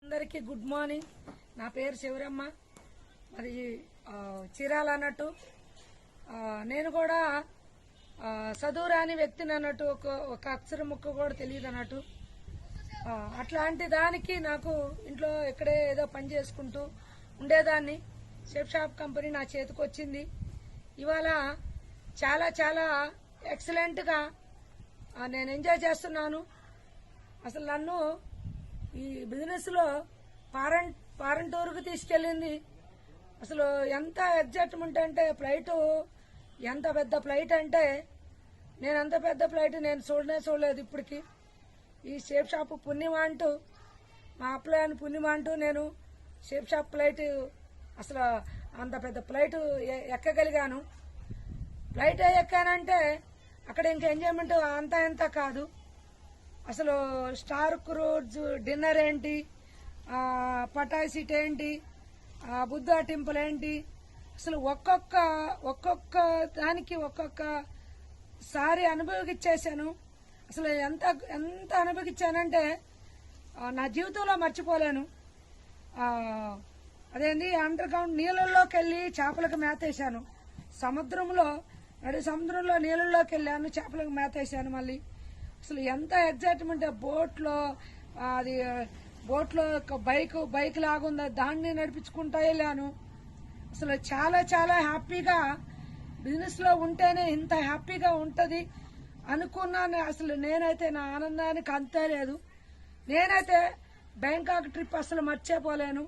అందరికీ good morning. నా పేరు శివరమ్మ, మరి చీరాల అన్నట్టు. నేను కూడా చదువురాని వ్యక్తిని అన్నట్టు, ఒక అక్షరం ముక్క కూడా తెలియదు అన్నట్టు. అట్లాంటి దానికి నాకు ఇంట్లో ఎక్కడే ఏదో పని చేసుకుంటూ ఉండేదాన్ని. షెఫ్ షాప్ కంపెనీ నా చేతికి వచ్చింది. ఇవాళ చాలా చాలా ఎక్సలెంట్గా నేను ఎంజాయ్ చేస్తున్నాను. అసలు నన్ను ఈ బిజినెస్లో ఫారెన్ టూర్కి తీసుకెళ్ళింది. అసలు ఎంత ఎగ్జైట్మెంట్ అంటే, ఫ్లైట్ ఎంత పెద్ద ఫ్లైట్ అంటే, నేను అంత పెద్ద ఫ్లైట్ నేను చూడలేదు ఇప్పటికి. ఈ షేప్ షాప్ పుణ్యమా అంటూ, మా అప్లయాన్ని పుణ్యమా అంటూ నేను షేప్ షాప్ ఫ్లైట్, అసలు అంత పెద్ద ఫ్లైట్ ఎక్కగలిగాను. ఫ్లైట్ ఎక్కానంటే అక్కడ ఇంకా ఎంజాయ్మెంట్ అంతా ఎంత కాదు. అసలు స్టార్ క్రూజ్ డిన్నర్ ఏంటి, పటాసిట్ ఏంటి, బుద్ధ టెంపుల్ ఏంటి, అసలు ఒక్కొక్క దానికి ఒక్కొక్క సారి అనుభవించేసాను. అసలు ఎంత ఎంత అనుభవించానంటే నా జీవితంలో మర్చిపోలేను. అదేంటి, అండర్ గ్రౌండ్ నీళ్ళల్లోకి వెళ్ళి చేపలకు మేతేసాను. నడి సముద్రంలో నీళ్ళల్లోకి వెళ్ళాను, చేపలకు మేతేసాను. మళ్ళీ అసలు ఎంత ఎగ్జైట్మెంట్. బోట్లో బైక్ లాగుందా, దాన్ని నడిపించుకుంటా వెళ్ళాను. అసలు చాలా చాలా హ్యాపీగా, బిజినెస్ లో ఉంటేనే ఇంత హ్యాపీగా ఉంటది అనుకున్నాను. అసలు నేనైతే నా ఆనందానికి అంతే లేదు. నేనైతే బ్యాంకాక్ ట్రిప్ అసలు మర్చిపోలేను.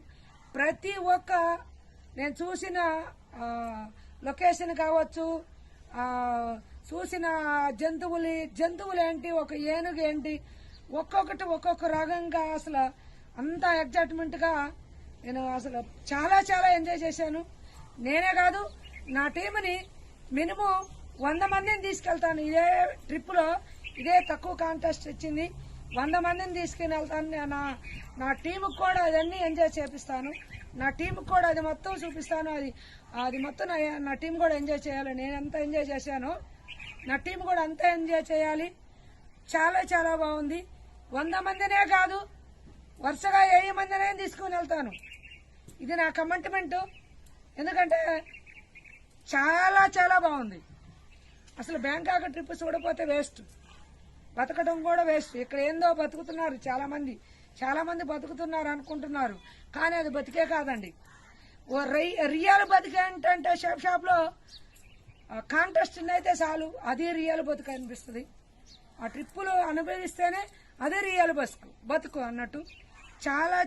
ప్రతి ఒక్క నేను చూసిన లొకేషన్ కావచ్చు, చూసిన జంతువులు ఏంటి, ఒక ఏనుగు ఏంటి, ఒక్కొక్కటి ఒక్కొక్క రకంగా అసలు అంత ఎగ్జైట్మెంట్ గా నేను అసలు చాలా చాలా ఎంజాయ్ చేశాను. నేనే కాదు, నా టీంని మినిమం 100 మందిని తీసుకెళ్తాను. ఇదే ట్రిప్ లో ఇదే తక్కువ కాంటెస్ట్ ఇచ్చింది. 100 మందిని తీసుకుని వెళ్తాను. నా టీంకి కూడా అదన్నీ ఎంజాయ్ చేపిస్తాను. నా టీంకి కూడా అది మొత్తం చూపిస్తాను. అది మొత్తం నా టీం కూడా ఎంజాయ్ చేయాలి. నేను ఎంత ఎంజాయ్ చేశానో నా టీం కూడా అంతే ఎంజాయ్ చేయాలి. చాలా చాలా బాగుంది. 100 మందినే కాదు, వరుసగా 1000 మందినే తీసుకుని వెళ్తాను. ఇది నా కమిట్మెంట్. ఎందుకంటే చాలా చాలా బాగుంది. అసలు బ్యాంకాక్ ట్రిప్ చూడపోతే వేస్ట్, బతకడం కూడా వేస్ట్. ఇక్కడ ఏందో బతుకుతున్నారు చాలా మంది బతుకుతున్నారు అనుకుంటున్నారు, కానీ అది బతికే కాదండి. రియల్ బతికే అంటే షాప్ లో కాంటెస్ట్ అయితే చాలు, అది రియల్ బతుకు అనిపిస్తుంది. ఆ ట్రిప్పులు అనుభవిస్తేనే అదే రియల్ బతుకు అన్నట్టు. చాలా